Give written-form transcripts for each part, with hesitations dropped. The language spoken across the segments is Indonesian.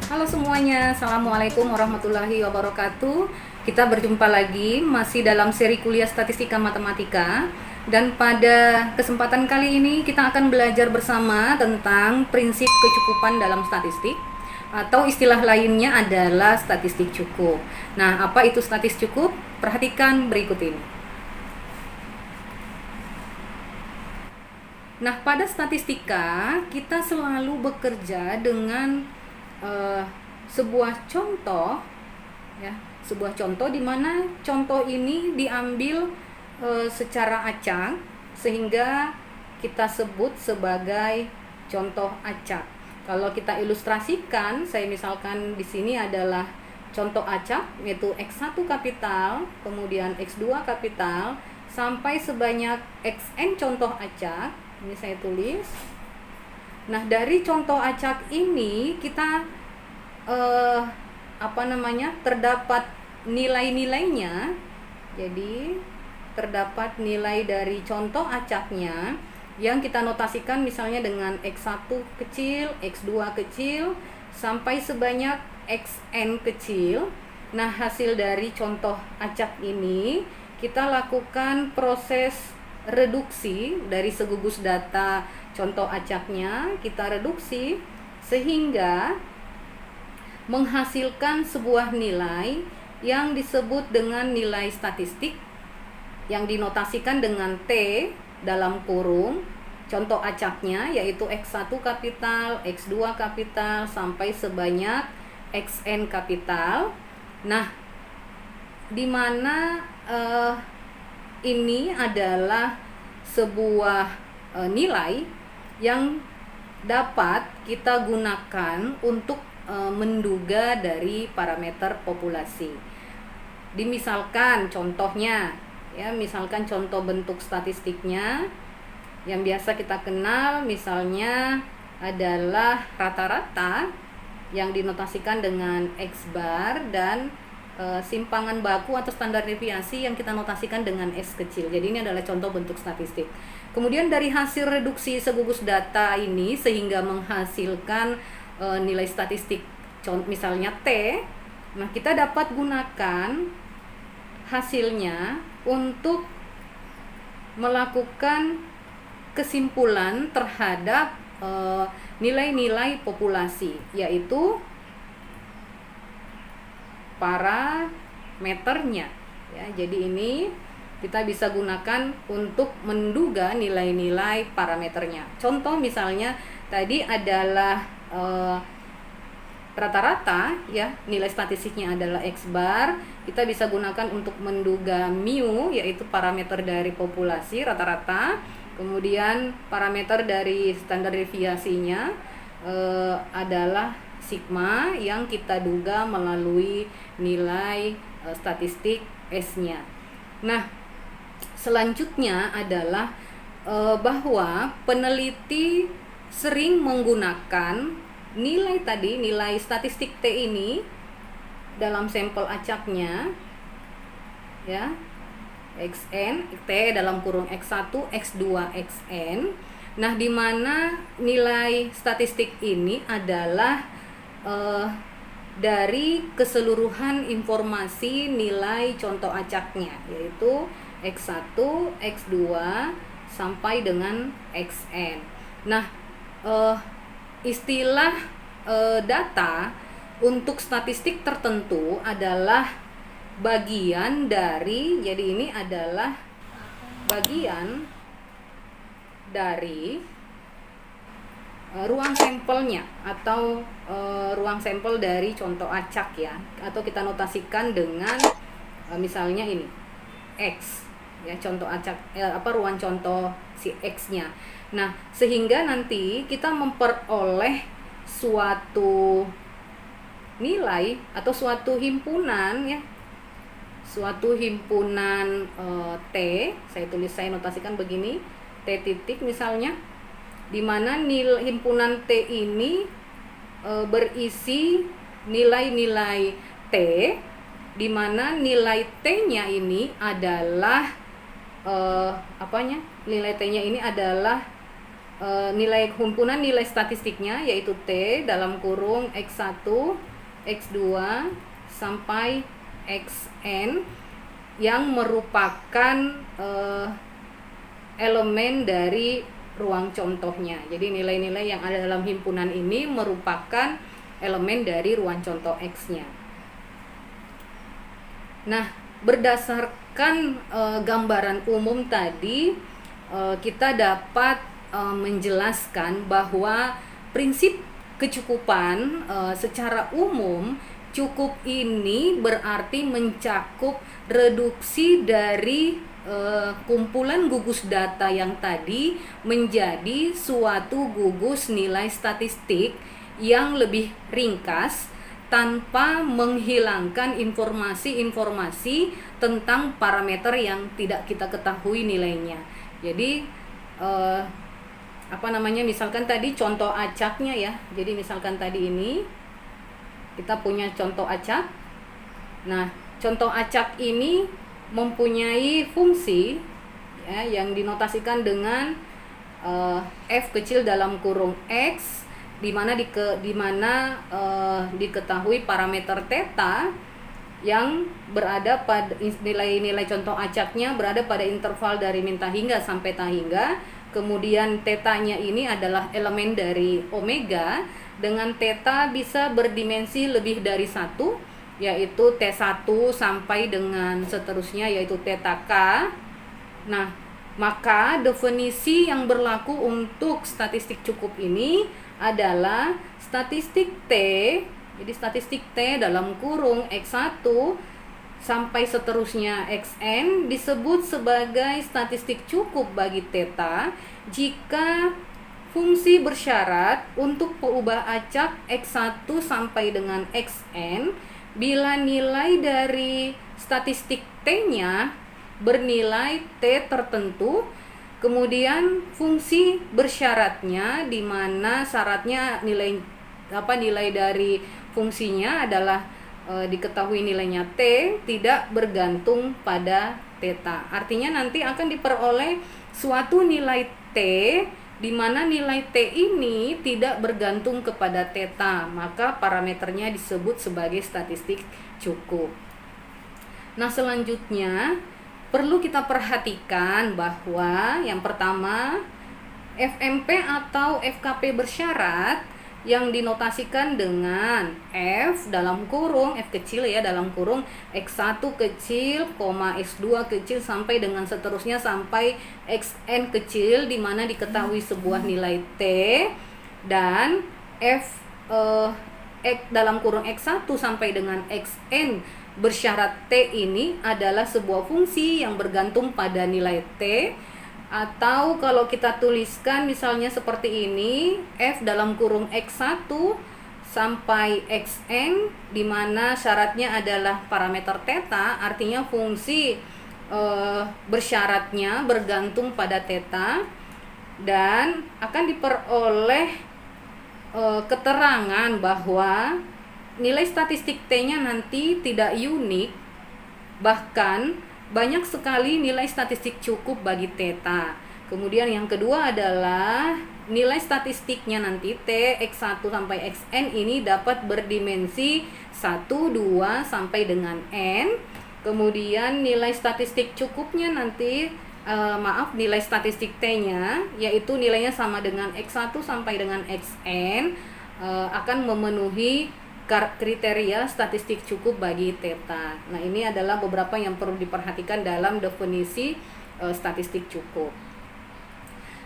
Halo semuanya, Assalamualaikum warahmatullahi wabarakatuh. Kita berjumpa lagi masih dalam seri kuliah Statistika Matematika. Dan pada kesempatan kali ini kita akan belajar bersama tentang prinsip kecukupan dalam statistik, atau istilah lainnya adalah statistik cukup. Nah, apa itu statistik cukup? Perhatikan berikut ini. Nah, pada statistika kita selalu bekerja dengan sebuah contoh, ya, sebuah contoh di mana contoh ini diambil secara acak sehingga kita sebut sebagai contoh acak. Kalau kita ilustrasikan, saya misalkan di sini adalah contoh acak, yaitu X1 kapital, kemudian X2 kapital, sampai sebanyak Xn contoh acak. Ini saya tulis. Nah, dari contoh acak ini kita terdapat nilai-nilainya. Jadi terdapat nilai dari contoh acaknya yang kita notasikan misalnya dengan X1 kecil, X2 kecil, sampai sebanyak Xn kecil. Nah, hasil dari contoh acak ini kita lakukan proses reduksi dari segugus data contoh acaknya, kita reduksi sehingga menghasilkan sebuah nilai yang disebut dengan nilai statistik yang dinotasikan dengan T dalam kurung contoh acaknya, yaitu X1 kapital, X2 kapital, sampai sebanyak Xn kapital. Nah, di mana ini adalah sebuah nilai yang dapat kita gunakan untuk menduga dari parameter populasi. Dimisalkan contohnya, ya, misalkan contoh bentuk statistiknya yang biasa kita kenal misalnya adalah rata-rata yang dinotasikan dengan X bar, dan simpangan baku atau standar deviasi yang kita notasikan dengan S kecil. Jadi ini adalah contoh bentuk statistik. Kemudian dari hasil reduksi segugus data ini sehingga menghasilkan nilai statistik misalnya T. Nah, kita dapat gunakan hasilnya untuk melakukan kesimpulan terhadap nilai-nilai populasi, yaitu parameternya, ya. Jadi ini kita bisa gunakan untuk menduga nilai-nilai parameternya. Contoh misalnya tadi adalah rata-rata, ya, nilai statistiknya adalah X bar. Kita bisa gunakan untuk menduga mu, yaitu parameter dari populasi rata-rata. Kemudian parameter dari standar deviasinya adalah sigma yang kita duga melalui nilai statistik S-nya. Nah, selanjutnya adalah bahwa peneliti sering menggunakan nilai tadi, nilai statistik T ini dalam sampel acaknya, ya, Xn, T dalam kurung X1, X2, Xn. Nah, di mana nilai statistik ini adalah dari keseluruhan informasi nilai contoh acaknya, yaitu X1, X2 sampai dengan Xn. Nah, istilah data untuk statistik tertentu adalah bagian dari, jadi ini adalah bagian dari ruang sampelnya atau ruang sampel dari contoh acak, ya, atau kita notasikan dengan misalnya ini X, ya, contoh acak ruang contoh si X-nya. Nah, sehingga nanti kita memperoleh suatu nilai atau suatu himpunan, ya, suatu himpunan T. Saya notasikan begini, T titik misalnya, di mana himpunan T ini berisi nilai-nilai T, di mana nilai T-nya ini adalah nilai T-nya ini adalah nilai himpunan nilai statistiknya yaitu T dalam kurung X1, X2 sampai Xn yang merupakan elemen dari ruang contohnya. Jadi nilai-nilai yang ada dalam himpunan ini merupakan elemen dari ruang contoh X-nya. Nah, berdasarkan gambaran umum tadi, kita dapat menjelaskan bahwa prinsip kecukupan secara umum, cukup ini berarti mencakup reduksi dari kumpulan gugus data yang tadi menjadi suatu gugus nilai statistik yang lebih ringkas tanpa menghilangkan informasi-informasi tentang parameter yang tidak kita ketahui nilainya. Jadi misalkan tadi contoh acaknya ya. Jadi misalkan tadi ini kita punya contoh acak. Nah, contoh acak ini mempunyai fungsi ya, yang dinotasikan dengan f kecil dalam kurung x, di mana diketahui parameter theta yang berada pada nilai-nilai contoh acaknya berada pada interval dari min tahingga sampai tahingga. Kemudian tetanya ini adalah elemen dari omega dengan theta bisa berdimensi lebih dari 1, yaitu T1 sampai dengan seterusnya yaitu theta K. Nah, maka definisi yang berlaku untuk statistik cukup ini adalah statistik T. Jadi statistik T dalam kurung X1 sampai seterusnya Xn disebut sebagai statistik cukup bagi theta jika fungsi bersyarat untuk peubah acak X1 sampai dengan Xn bila nilai dari statistik T-nya bernilai T tertentu, kemudian fungsi bersyaratnya di mana syaratnya nilai dari fungsinya adalah diketahui nilainya T tidak bergantung pada theta. Artinya nanti akan diperoleh suatu nilai T di mana nilai T ini tidak bergantung kepada theta, maka parameternya disebut sebagai statistik cukup. Nah, selanjutnya perlu kita perhatikan bahwa yang pertama, FMP atau FKP bersyarat yang dinotasikan dengan F dalam kurung F kecil ya dalam kurung X1 kecil, X2 kecil sampai dengan seterusnya sampai Xn kecil, di mana diketahui sebuah nilai T, dan F dalam kurung X1 sampai dengan Xn bersyarat T ini adalah sebuah fungsi yang bergantung pada nilai T. Atau kalau kita tuliskan misalnya seperti ini, F dalam kurung X1 sampai Xn, di mana syaratnya adalah parameter theta, artinya fungsi bersyaratnya bergantung pada theta, dan akan diperoleh keterangan bahwa nilai statistik T-nya nanti tidak unik, bahkan banyak sekali nilai statistik cukup bagi theta. Kemudian yang kedua adalah nilai statistiknya nanti T, X1 sampai Xn ini dapat berdimensi 1, 2 sampai dengan N. Kemudian nilai statistik cukupnya nanti nilai statistik T-nya yaitu nilainya sama dengan X1 sampai dengan Xn akan memenuhi kriteria statistik cukup bagi theta. Nah, ini adalah beberapa yang perlu diperhatikan dalam definisi statistik cukup.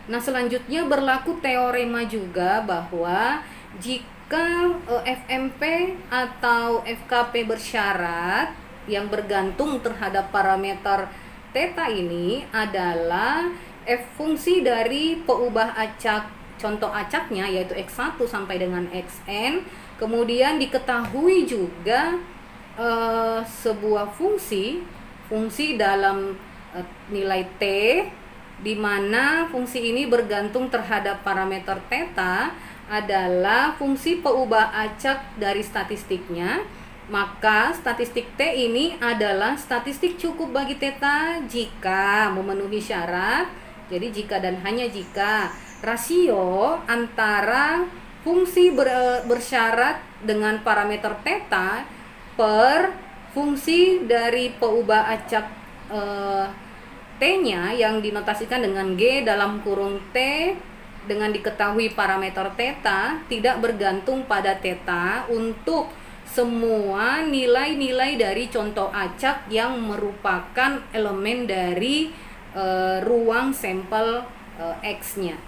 Nah, selanjutnya berlaku teorema juga bahwa jika FMP atau FKP bersyarat yang bergantung terhadap parameter theta ini adalah F fungsi dari peubah acak contoh acaknya yaitu X1 sampai dengan Xn. Kemudian diketahui juga sebuah fungsi dalam nilai T, di mana fungsi ini bergantung terhadap parameter theta adalah fungsi peubah acak dari statistiknya. Maka statistik T ini adalah statistik cukup bagi theta jika memenuhi syarat. Jadi jika dan hanya jika rasio antara fungsi bersyarat dengan parameter theta per fungsi dari peubah acak T-nya yang dinotasikan dengan G dalam kurung T dengan diketahui parameter theta tidak bergantung pada theta untuk semua nilai-nilai dari contoh acak yang merupakan elemen dari ruang sampel X-nya.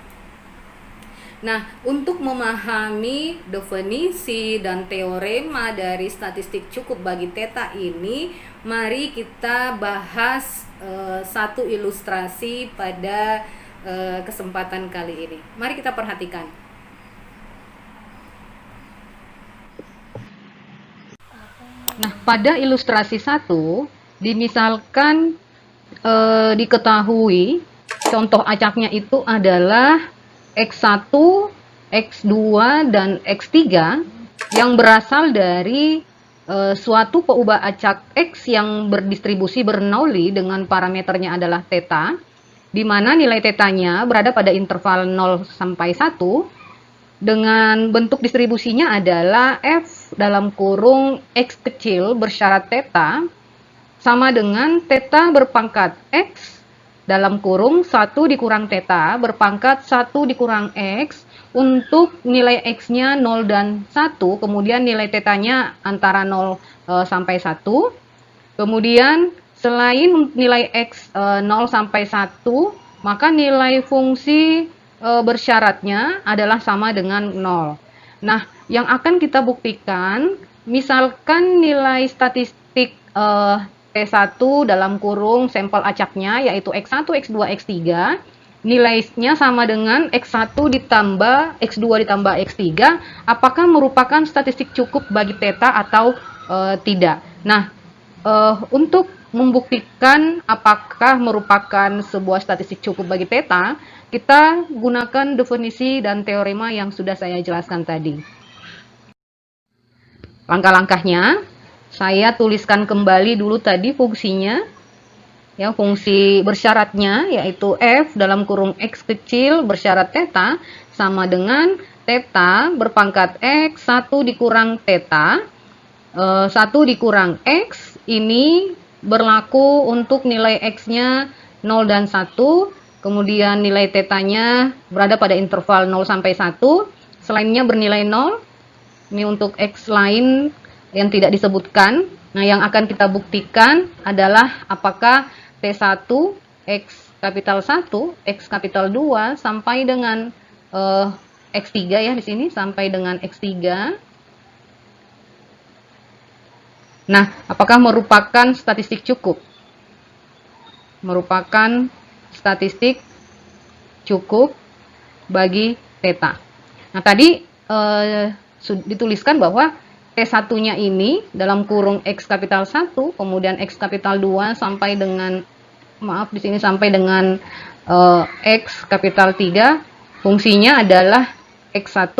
Nah, untuk memahami definisi dan teorema dari statistik cukup bagi theta ini, mari kita bahas satu ilustrasi pada kesempatan kali ini. Mari kita perhatikan. Nah, pada ilustrasi 1, dimisalkan diketahui contoh acaknya itu adalah X1, X2, dan X3 yang berasal dari suatu peubah acak X yang berdistribusi Bernoulli dengan parameternya adalah theta, di mana nilai tetanya berada pada interval 0 sampai 1 dengan bentuk distribusinya adalah F dalam kurung X kecil bersyarat theta sama dengan theta berpangkat X dalam kurung 1 dikurang theta berpangkat 1 dikurang X untuk nilai X-nya 0 dan 1, kemudian nilai theta-nya antara 0 sampai 1. Kemudian selain nilai X 0 sampai 1, maka nilai fungsi bersyaratnya adalah sama dengan 0. Nah, yang akan kita buktikan, misalkan nilai statistik T1 dalam kurung sampel acaknya yaitu X1, X2, X3 nilainya sama dengan X1 ditambah X2 ditambah X3, apakah merupakan statistik cukup bagi theta atau tidak. Nah, untuk membuktikan apakah merupakan sebuah statistik cukup bagi theta, kita gunakan definisi dan teorema yang sudah saya jelaskan tadi. Langkah-langkahnya, saya tuliskan kembali dulu tadi fungsinya, ya, fungsi bersyaratnya yaitu F dalam kurung X kecil bersyarat theta sama dengan theta berpangkat X 1 dikurang theta 1 dikurang X ini berlaku untuk nilai X-nya 0 dan 1, kemudian nilai tetanya berada pada interval 0 sampai 1, selainnya bernilai 0. Ini untuk X lain yang tidak disebutkan. Nah, yang akan kita buktikan adalah apakah T1, X kapital 1, X kapital 2 sampai dengan X3 ya di sini sampai dengan X3. Nah, apakah merupakan statistik cukup? Merupakan statistik cukup bagi theta. Nah, tadi dituliskan bahwa T1-nya ini dalam kurung X kapital 1, kemudian X kapital 2 sampai dengan, maaf di sini sampai dengan X kapital 3, fungsinya adalah X1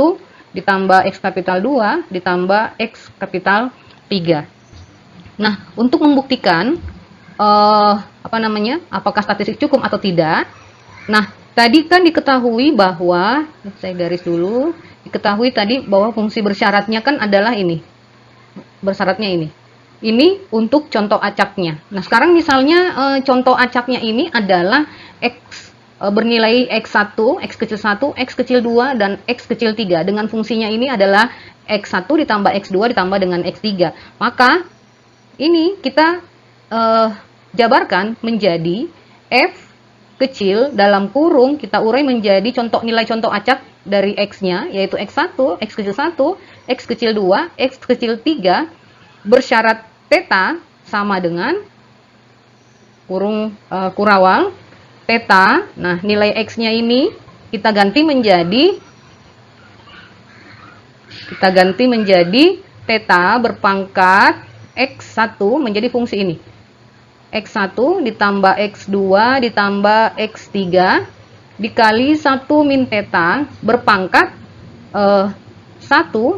ditambah X kapital 2 ditambah X kapital 3. Nah, untuk membuktikan apakah statistik cukup atau tidak. Nah, tadi kan diketahui bahwa, saya garis dulu, diketahui tadi bahwa fungsi bersyaratnya kan adalah ini. Bersyaratnya ini. Ini untuk contoh acaknya. Nah, sekarang misalnya contoh acaknya ini adalah X bernilai X1, X kecil 1, X kecil 2, dan X kecil 3. Dengan fungsinya ini adalah X1 ditambah X2 ditambah dengan X3. Maka, ini kita jabarkan menjadi F kecil dalam kurung kita urai menjadi nilai contoh acak dari X-nya yaitu X1, X kecil 1, X kecil 2, X kecil 3 bersyarat theta sama dengan kurung kurawal theta. Nah, nilai X-nya ini kita ganti menjadi theta berpangkat X1 menjadi fungsi ini. X1 ditambah X2 ditambah X3 dikali 1 min theta berpangkat 1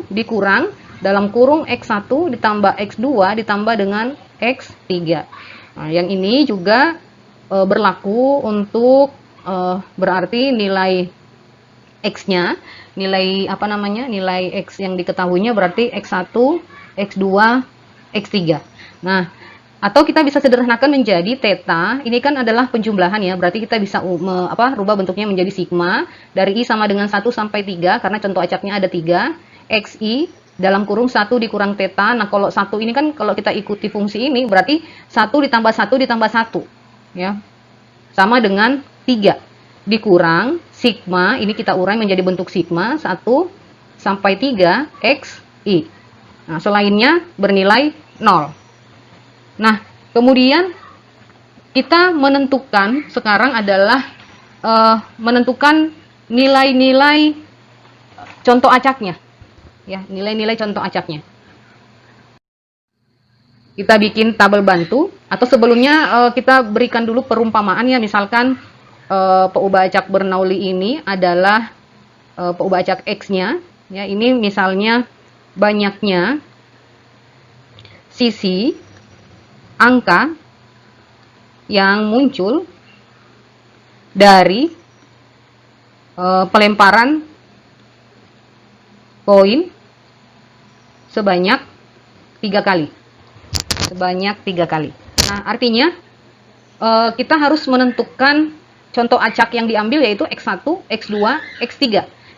dikurang dalam kurung X1 ditambah X2 ditambah dengan X3. Nah, yang ini juga berlaku untuk berarti nilai X-nya, nilai apa namanya, nilai X yang diketahuinya berarti X1, X2, X3. Nah, atau kita bisa sederhanakan menjadi theta, ini kan adalah penjumlahan ya, berarti kita bisa rubah bentuknya menjadi sigma, dari I sama dengan 1 sampai 3, karena contoh acaknya ada 3, XI dalam kurung 1 dikurang theta. Nah, kalau 1 ini kan kalau kita ikuti fungsi ini, berarti 1 ditambah 1 ditambah 1, ya, sama dengan 3, dikurang sigma, ini kita urai menjadi bentuk sigma, 1 sampai 3, XI. Nah, selainnya bernilai 0. Nah, kemudian kita menentukan sekarang adalah menentukan nilai-nilai contoh acaknya, ya, nilai-nilai contoh acaknya. Kita bikin tabel bantu, atau sebelumnya kita berikan dulu perumpamaan ya, misalkan peubah acak Bernoulli ini adalah peubah acak X-nya, ya, ini misalnya banyaknya sisi angka yang muncul dari pelemparan koin sebanyak 3 kali. Nah, artinya kita harus menentukan contoh acak yang diambil, yaitu X1, X2, X3.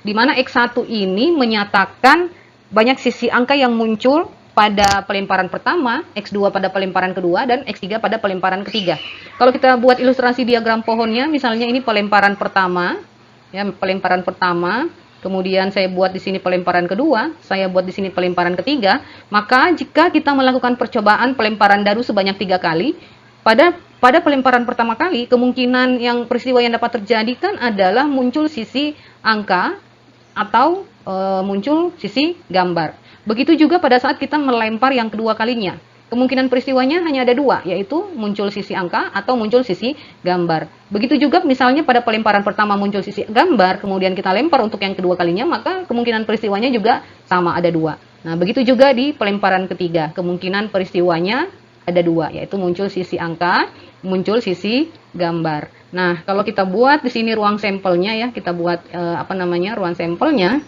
Di mana X1 ini menyatakan banyak sisi angka yang muncul pada pelemparan pertama, X2 pada pelemparan kedua, dan X3 pada pelemparan ketiga. Kalau kita buat ilustrasi diagram pohonnya, misalnya ini pelemparan pertama, ya, pelemparan pertama, kemudian saya buat di sini pelemparan kedua, saya buat di sini pelemparan ketiga, maka jika kita melakukan percobaan pelemparan dadu sebanyak 3 kali, pada pelemparan pertama kali, kemungkinan yang peristiwa yang dapat terjadi kan adalah muncul sisi angka atau muncul sisi gambar. Begitu juga pada saat kita melempar yang kedua kalinya. Kemungkinan peristiwanya hanya ada 2, yaitu muncul sisi angka atau muncul sisi gambar. Begitu juga misalnya pada pelemparan pertama muncul sisi gambar, kemudian kita lempar untuk yang kedua kalinya, maka kemungkinan peristiwanya juga sama, ada 2. Nah, begitu juga di pelemparan ketiga, kemungkinan peristiwanya ada 2, yaitu muncul sisi angka, muncul sisi gambar. Nah, kalau kita buat di sini ruang sampelnya ya, kita buat ruang sampelnya.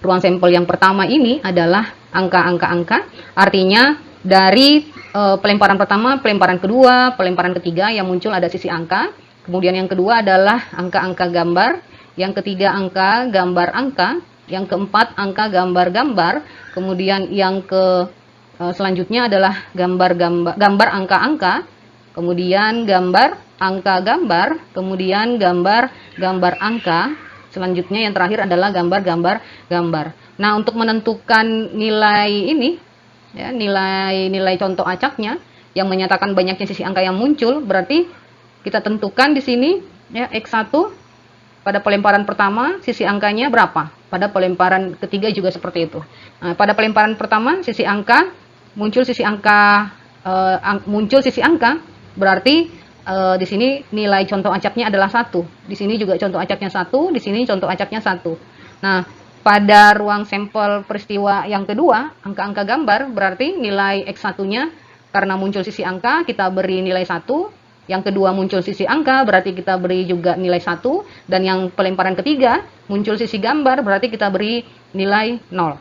Ruang sampel yang pertama ini adalah angka-angka, artinya dari pelemparan pertama, pelemparan kedua, pelemparan ketiga yang muncul ada sisi angka. Kemudian yang kedua adalah angka-angka gambar, yang ketiga angka gambar angka, yang keempat angka gambar-gambar, kemudian yang selanjutnya adalah gambar angka-angka, kemudian gambar angka gambar, kemudian gambar angka. Selanjutnya yang terakhir adalah gambar. Nah, untuk menentukan nilai ini, ya, nilai contoh acaknya yang menyatakan banyaknya sisi angka yang muncul, berarti kita tentukan di sini ya, X1 pada pelemparan pertama sisi angkanya berapa? Pada pelemparan ketiga juga seperti itu. Nah, pada pelemparan pertama sisi angka muncul sisi angka berarti di sini nilai contoh acaknya adalah 1. Di sini juga contoh acaknya 1, di sini contoh acaknya 1. Nah, pada ruang sampel peristiwa yang kedua, angka-angka gambar, berarti nilai X1-nya karena muncul sisi angka, kita beri nilai 1. Yang kedua muncul sisi angka, berarti kita beri juga nilai 1. Dan yang pelemparan ketiga, muncul sisi gambar, berarti kita beri nilai 0.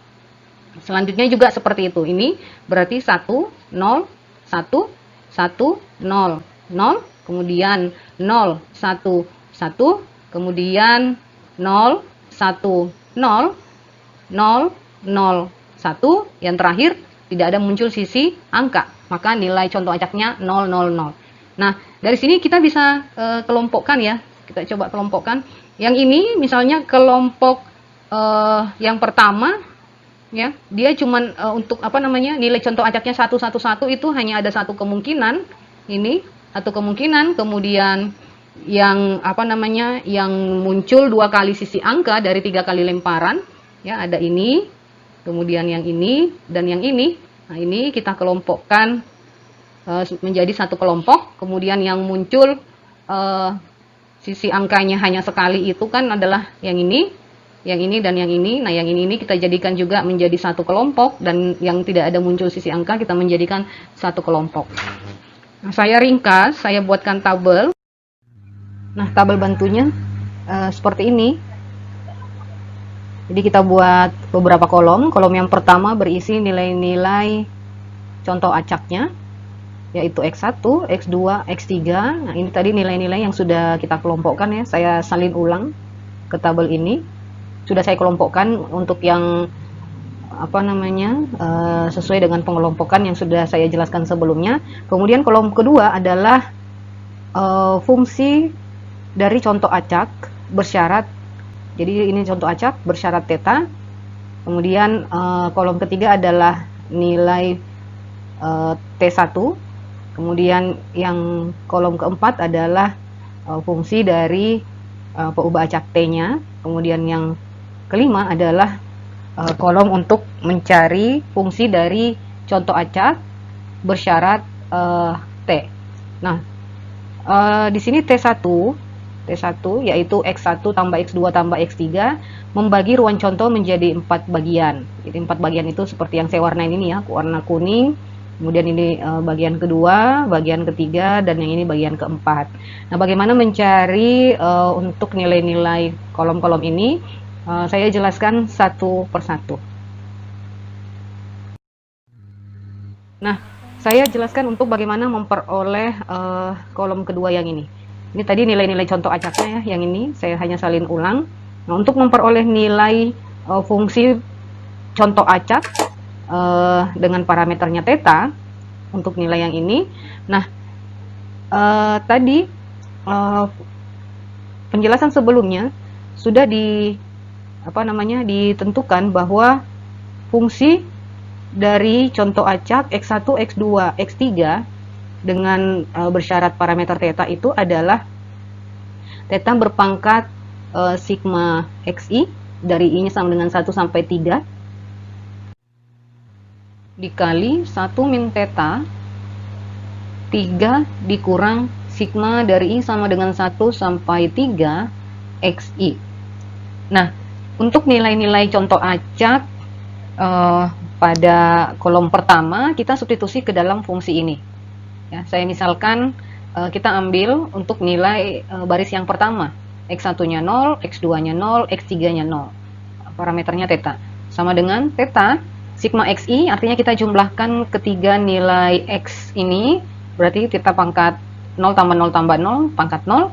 Selanjutnya juga seperti itu. Ini berarti 1, 0, 1, 1, 0, 0. Kemudian 0, 1, 1, kemudian 0, 1, 0, 0, 0, 1, yang terakhir tidak ada muncul sisi angka, maka nilai contoh acaknya 0, 0, 0. Nah, dari sini kita bisa kelompokkan ya, kita coba kelompokkan. Yang ini misalnya kelompok yang pertama, ya, dia cuman untuk nilai contoh acaknya 1, 1, 1 itu hanya ada satu kemungkinan, ini atau kemungkinan, kemudian yang yang muncul 2 kali sisi angka dari 3 kali lemparan, ya, ada ini, kemudian yang ini dan yang ini. Nah, ini kita kelompokkan menjadi satu kelompok. Kemudian yang muncul sisi angkanya hanya sekali itu kan adalah yang ini dan yang ini. Nah, yang ini kita jadikan juga menjadi satu kelompok, dan yang tidak ada muncul sisi angka kita menjadikan satu kelompok. Nah, saya ringkas, saya buatkan tabel. Nah, tabel bantunya seperti ini. Jadi kita buat beberapa kolom. Kolom yang pertama berisi nilai-nilai contoh acaknya, yaitu X1, X2, X3. Nah, ini tadi nilai-nilai yang sudah kita kelompokkan ya. Saya salin ulang ke tabel ini. Sudah saya kelompokkan untuk yang sesuai dengan pengelompokan yang sudah saya jelaskan sebelumnya. Kemudian kolom kedua adalah fungsi dari contoh acak bersyarat. Jadi ini contoh acak bersyarat theta. Kemudian kolom ketiga adalah nilai T1. Kemudian yang kolom keempat adalah fungsi dari peubah acak T-nya. Kemudian yang kelima adalah kolom untuk mencari fungsi dari contoh acak bersyarat T. Nah, di sini T1 yaitu X1 tambah X2 tambah X3 membagi ruang contoh menjadi 4 bagian. Jadi 4 bagian itu seperti yang saya warnain ini ya, warna kuning. Kemudian ini bagian kedua, bagian ketiga, dan yang ini bagian keempat. Nah, bagaimana mencari untuk nilai-nilai kolom-kolom ini? Saya jelaskan satu persatu. Nah, saya jelaskan untuk bagaimana memperoleh kolom kedua yang ini. Ini tadi nilai-nilai contoh acaknya ya, yang ini saya hanya salin ulang. Nah, untuk memperoleh nilai fungsi contoh acak dengan parameternya theta untuk nilai yang ini. Nah, tadi penjelasan sebelumnya sudah ditentukan bahwa fungsi dari contoh acak X1, X2, X3 dengan bersyarat parameter theta itu adalah theta berpangkat sigma xi, dari i nya sama dengan 1 sampai 3 dikali 1 min theta 3 dikurang sigma dari i sama dengan 1 sampai 3 xi. Nah, untuk nilai-nilai contoh acak pada kolom pertama kita substitusi ke dalam fungsi ini. Ya, saya misalkan kita ambil untuk nilai baris yang pertama, X1-nya 0, X2-nya 0, X3-nya 0. Parameternya theta. Sama dengan theta, sigma xi, artinya kita jumlahkan ketiga nilai X ini, berarti theta pangkat 0 tambah 0 tambah 0, pangkat 0,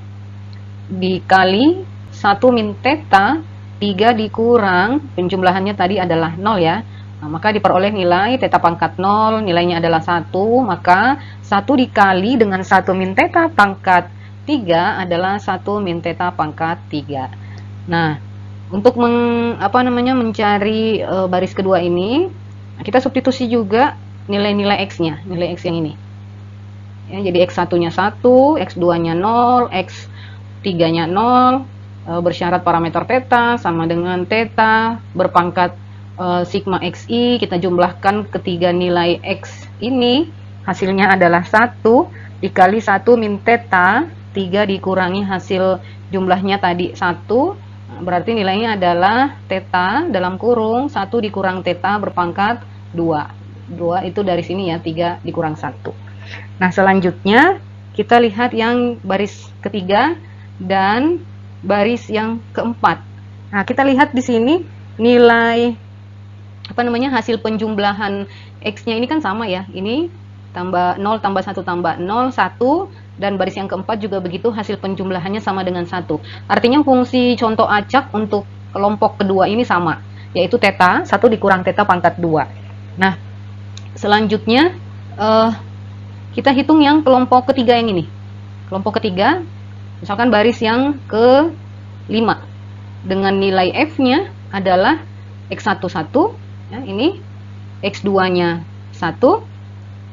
dikali 1 min theta, 3 dikurang, penjumlahannya tadi adalah 0 ya. Nah, maka diperoleh nilai theta pangkat 0, nilainya adalah 1, maka 1 dikali dengan 1 min theta pangkat 3 adalah 1 min theta pangkat 3. Nah, untuk mencari baris kedua ini, kita substitusi juga nilai-nilai X-nya, nilai X yang ini. Ya, jadi X1-nya 1, X2-nya 0, X3-nya 0, bersyarat parameter theta sama dengan theta berpangkat sigma xi, kita jumlahkan ketiga nilai X ini, hasilnya adalah 1 dikali 1 min theta, 3 dikurangi hasil jumlahnya tadi 1, berarti nilainya adalah theta dalam kurung 1 dikurang theta berpangkat 2. 2 itu dari sini ya, 3 dikurang 1. Nah, selanjutnya kita lihat yang baris ketiga dan baris yang keempat. Nah, kita lihat di sini nilai hasil penjumlahan X-nya ini kan sama ya. Ini tambah 0 tambah 1 tambah 0, 1, dan baris yang keempat juga begitu, hasil penjumlahannya sama dengan 1. Artinya fungsi contoh acak untuk kelompok kedua ini sama, yaitu theta, 1 dikurang theta pangkat 2. Nah, selanjutnya kita hitung yang kelompok ketiga yang ini. Kelompok ketiga, misalkan baris yang ke-5 dengan nilai F-nya adalah X1 1, ya, ini X2-nya 1,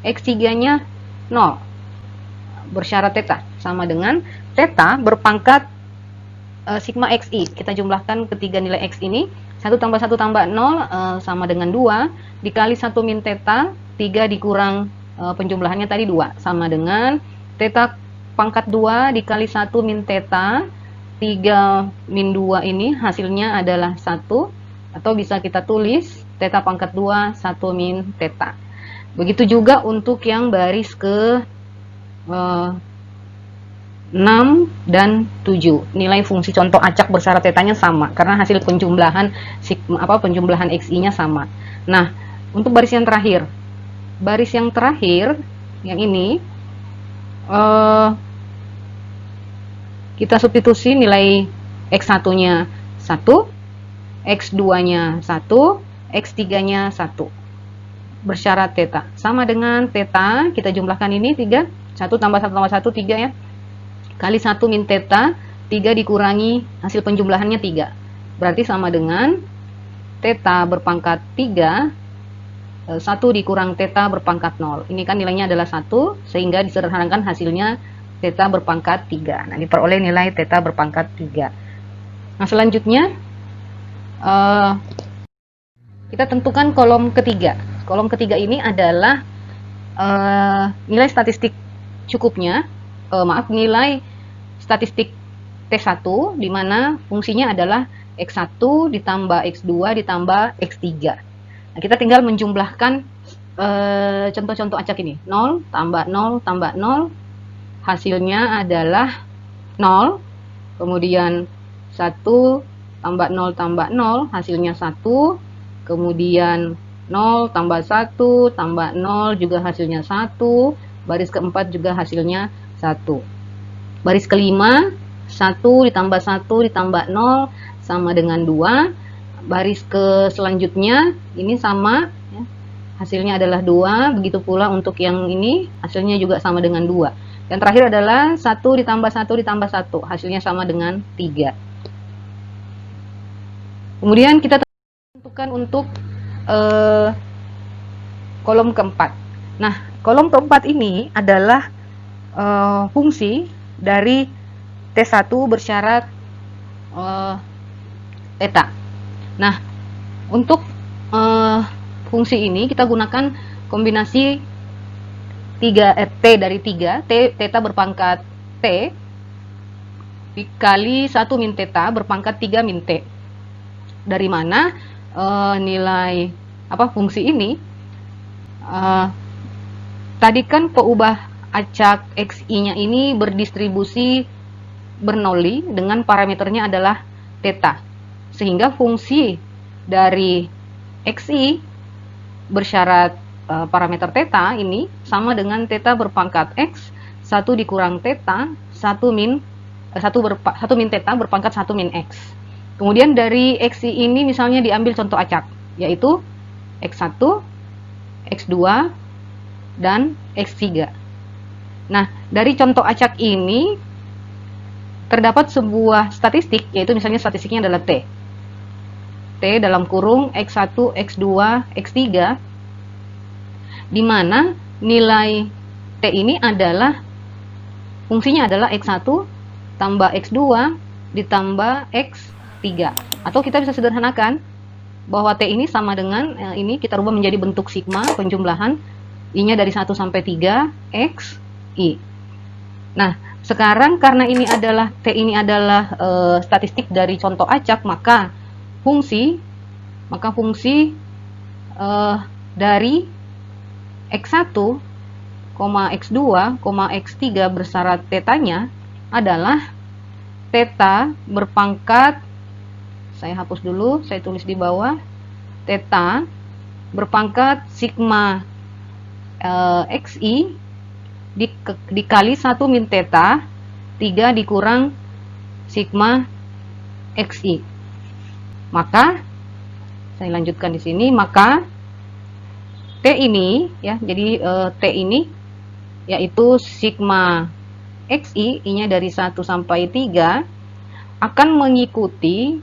X3-nya 0. Bersyarat theta sama dengan theta berpangkat sigma xi. Kita jumlahkan ketiga nilai X ini, 1 tambah 1 tambah 0 sama dengan 2, dikali 1 min theta, 3 dikurang penjumlahannya tadi 2, sama dengan theta pangkat 2 dikali 1 min theta, 3 min 2 ini hasilnya adalah 1, atau bisa kita tulis theta pangkat 2 1 min theta. Begitu juga untuk yang baris 6, dan 7. Nilai fungsi contoh acak bersyarat tetanya sama karena hasil penjumlahan penjumlahan xi-nya sama. Nah, untuk baris yang terakhir. Baris yang terakhir yang ini kita substitusi nilai x1-nya 1, x2-nya 1, x3-nya 1. Bersyarat theta. Sama dengan theta, kita jumlahkan ini 3, 1 tambah 1 tambah 1, 3 ya. Kali 1 min theta, 3 dikurangi hasil penjumlahannya 3. Berarti sama dengan theta berpangkat 3, 1 dikurang theta berpangkat 0. Ini kan nilainya adalah 1, sehingga disederhanakan hasilnya theta berpangkat 3. Nah, diperoleh nilai theta berpangkat 3. Nah, selanjutnya kita tentukan kolom ketiga. Kolom ketiga ini adalah nilai statistik cukupnya, nilai statistik T1, di mana fungsinya adalah X1 ditambah X2 ditambah X3. Nah, kita tinggal menjumlahkan contoh-contoh acak ini. 0 tambah 0 tambah 0, hasilnya adalah 0. Kemudian 1 tambah 0 tambah 0, hasilnya 1. Kemudian 0 tambah 1 tambah 0 juga hasilnya 1. Baris keempat juga hasilnya 1. Baris kelima 1 ditambah 1 ditambah 0 sama dengan 2. Baris ke selanjutnya ini sama ya, hasilnya adalah 2. Begitu pula untuk yang ini hasilnya juga sama dengan 2. Yang terakhir adalah 1 ditambah 1 ditambah 1, hasilnya sama dengan 3. Kemudian kita tentukan untuk kolom keempat. Nah, kolom keempat ini adalah fungsi dari T1 bersyarat theta. Nah, untuk fungsi ini kita gunakan kombinasi T dari 3, theta berpangkat T dikali 1 min theta berpangkat 3 min T. Dari mana nilai fungsi ini? Tadi kan peubah acak xi-nya ini berdistribusi Bernoulli dengan parameternya adalah theta. Sehingga fungsi dari xi bersyarat parameter theta ini sama dengan theta berpangkat x, 1 dikurang theta, 1 min theta berpangkat 1 min x. Kemudian dari xi ini misalnya diambil contoh acak, yaitu x1, x2, dan x3. Nah, dari contoh acak ini terdapat sebuah statistik, yaitu misalnya statistiknya adalah T. T dalam kurung x1, x2, x3, di mana nilai T ini adalah fungsinya adalah x1 tambah x2 ditambah x3. Atau kita bisa sederhanakan bahwa T ini sama dengan ini kita rubah menjadi bentuk sigma penjumlahan I-nya dari 1 sampai 3 X I. Nah, sekarang karena T ini adalah statistik dari contoh acak, maka fungsi dari X1, X2, X3 bersyarat tetanya adalah theta berpangkat, saya hapus dulu, saya tulis di bawah, theta berpangkat sigma xi dikali 1 min theta 3 dikurang sigma xi. Maka saya lanjutkan di sini, maka T ini ya, jadi T ini yaitu sigma xi, I-nya dari 1 sampai 3 akan mengikuti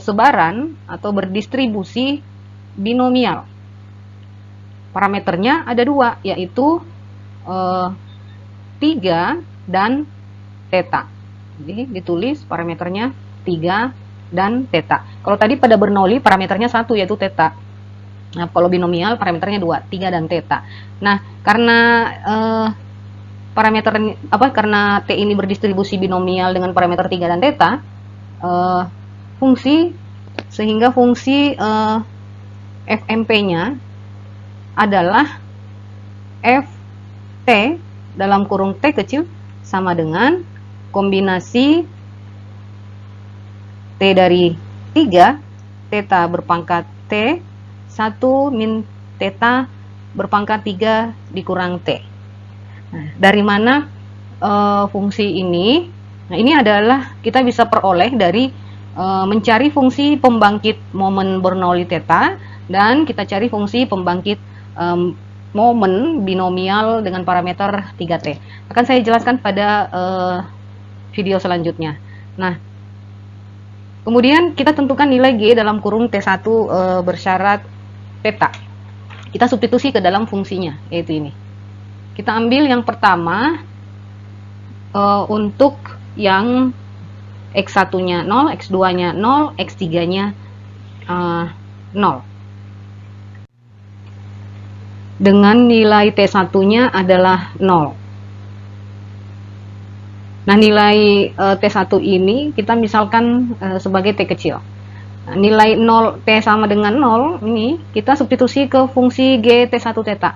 sebaran atau berdistribusi binomial. Parameternya ada 2, yaitu 3 dan theta. Jadi ditulis parameternya 3 dan theta. Kalau tadi pada Bernoulli parameternya 1, yaitu theta. Nah, kalau binomial parameternya 2, 3 dan theta. Nah, karena karena T ini berdistribusi binomial dengan parameter 3 dan theta, sehingga fungsi FMP-nya adalah Ft dalam kurung T kecil sama dengan kombinasi T dari 3, theta berpangkat T, 1 min theta berpangkat 3 dikurang T. Nah, dari mana fungsi ini? Nah, ini adalah kita bisa peroleh dari mencari fungsi pembangkit momen Bernoulli theta, dan kita cari fungsi pembangkit momen binomial dengan parameter 3T. Akan saya jelaskan pada video selanjutnya. Nah, kemudian kita tentukan nilai G dalam kurung T1 bersyarat theta. Kita substitusi ke dalam fungsinya, yaitu ini. Kita ambil yang pertama, untuk yang X1-nya 0, X2-nya 0, X3-nya 0. Dengan nilai T1-nya adalah 0. Nah, nilai T1 ini kita misalkan sebagai T kecil. Nah, nilai 0, T sama dengan 0 ini kita substitusi ke fungsi G T1 theta.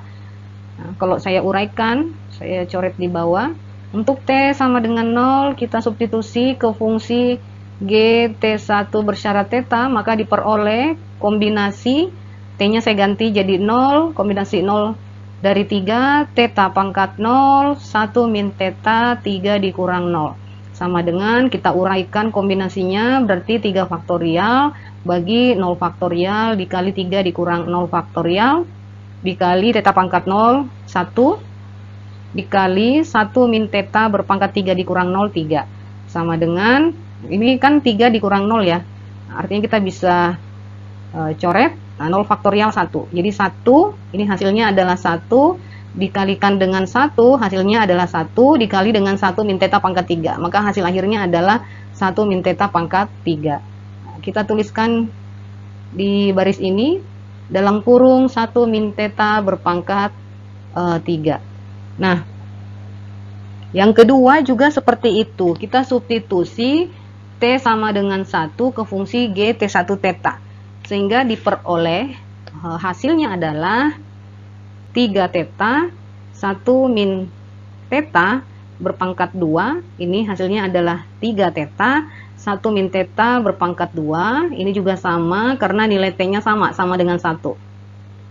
Nah, kalau saya uraikan, saya coret di bawah. Untuk T sama dengan 0 kita substitusi ke fungsi G T1 bersyarat theta, maka diperoleh kombinasi T-nya saya ganti jadi 0, kombinasi 0 dari 3, theta pangkat 0, 1 min theta 3 dikurang 0. Sama dengan kita uraikan kombinasinya, berarti 3 faktorial bagi 0 faktorial dikali 3 dikurang 0 faktorial dikali theta pangkat 0, 1 dikali 1 min theta berpangkat 3 dikurang 0, 3. Sama dengan, ini kan 3 dikurang 0 ya, artinya kita bisa coret. Nah, 0 faktorial 1. Jadi 1, ini hasilnya adalah 1, dikalikan dengan 1, hasilnya adalah 1, dikali dengan 1 min theta pangkat 3. Maka hasil akhirnya adalah 1 min theta pangkat 3. Nah, kita tuliskan di baris ini, dalam kurung 1 min theta berpangkat 3. Nah, yang kedua juga seperti itu. Kita substitusi T sama dengan 1 ke fungsi G T1 theta. Sehingga diperoleh hasilnya adalah 3 theta, 1 min theta berpangkat 2. Ini hasilnya adalah 3 theta, 1 min theta berpangkat 2. Ini juga sama karena nilai T-nya sama dengan 1.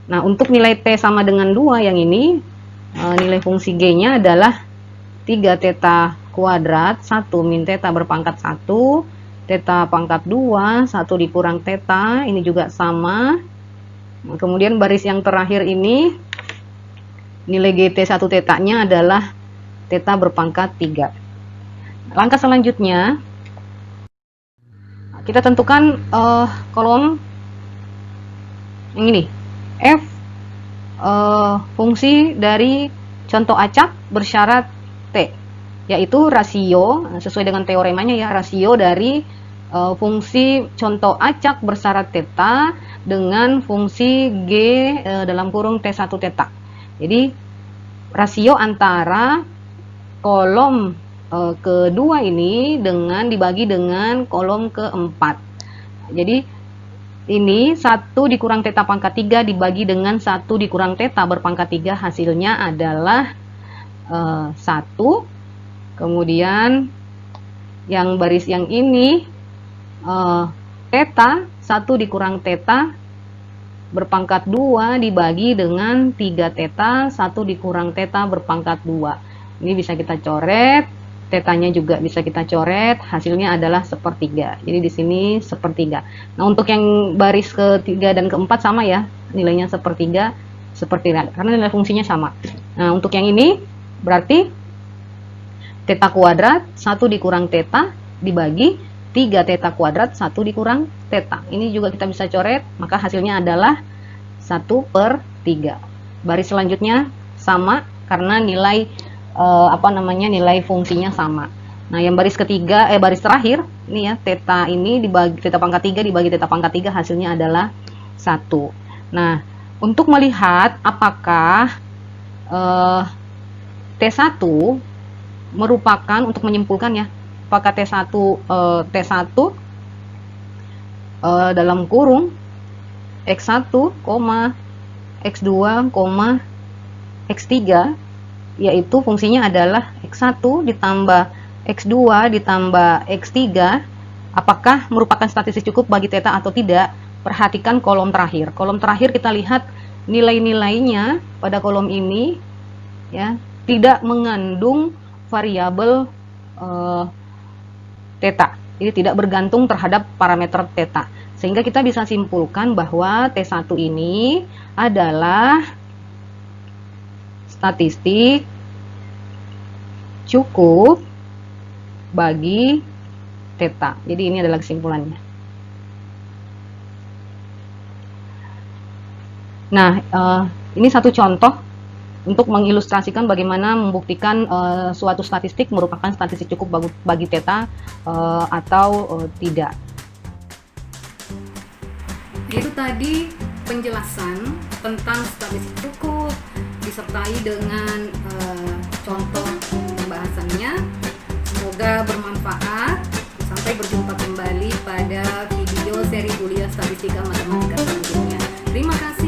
Nah, untuk nilai T sama dengan 2 yang ini, nilai fungsi G-nya adalah 3 theta kuadrat, 1 min theta berpangkat 1, theta pangkat 2, 1 dikurang theta, ini juga sama. Kemudian baris yang terakhir ini, nilai GT1 theta-nya adalah theta berpangkat 3. Langkah selanjutnya, kita tentukan kolom yang ini, F fungsi dari contoh acak bersyarat T, yaitu rasio, sesuai dengan teoremanya ya, rasio dari fungsi contoh acak bersyarat theta dengan fungsi G dalam kurung T1 theta. Jadi rasio antara kolom kedua ini dengan dibagi dengan kolom keempat. Jadi ini 1 dikurang theta pangkat 3 dibagi dengan 1 dikurang theta berpangkat 3, hasilnya adalah 1. Kemudian yang baris yang ini theta 1 dikurang theta berpangkat 2 dibagi dengan 3 theta 1 dikurang theta berpangkat 2. Ini bisa kita coret, tetanya juga bisa kita coret, hasilnya adalah sepertiga. Jadi di sini sepertiga. Nah, untuk yang baris ketiga dan keempat sama ya, nilainya sepertiga karena nilai fungsinya sama. Nah, untuk yang ini berarti theta kuadrat 1 dikurang theta dibagi 3 theta kuadrat 1 dikurang theta. Ini juga kita bisa coret, maka hasilnya adalah 1/3. Baris selanjutnya sama karena nilai nilai fungsinya sama. Nah, yang baris ketiga baris terakhir ini ya, theta ini dibagi theta pangkat 3 dibagi theta pangkat 3, hasilnya adalah 1. Nah, untuk melihat apakah T1 merupakan, untuk menyimpulkan ya, apakah T1 dalam kurung X1, X2, X3, yaitu fungsinya adalah X1 ditambah X2 ditambah X3, apakah merupakan statistik cukup bagi theta atau tidak? Perhatikan kolom terakhir. Kolom terakhir kita lihat nilai-nilainya pada kolom ini ya tidak mengandung variabel theta. Jadi tidak bergantung terhadap parameter theta. Sehingga kita bisa simpulkan bahwa T1 ini adalah statistik cukup bagi theta. Jadi ini adalah kesimpulannya. Nah, ini satu contoh untuk mengilustrasikan bagaimana membuktikan suatu statistik merupakan statistik cukup bagi theta atau tidak. Itu tadi penjelasan tentang statistik cukup disertai dengan contoh pembahasannya. Semoga bermanfaat. Sampai berjumpa kembali pada video seri kuliah statistika matematika selanjutnya. Terima kasih.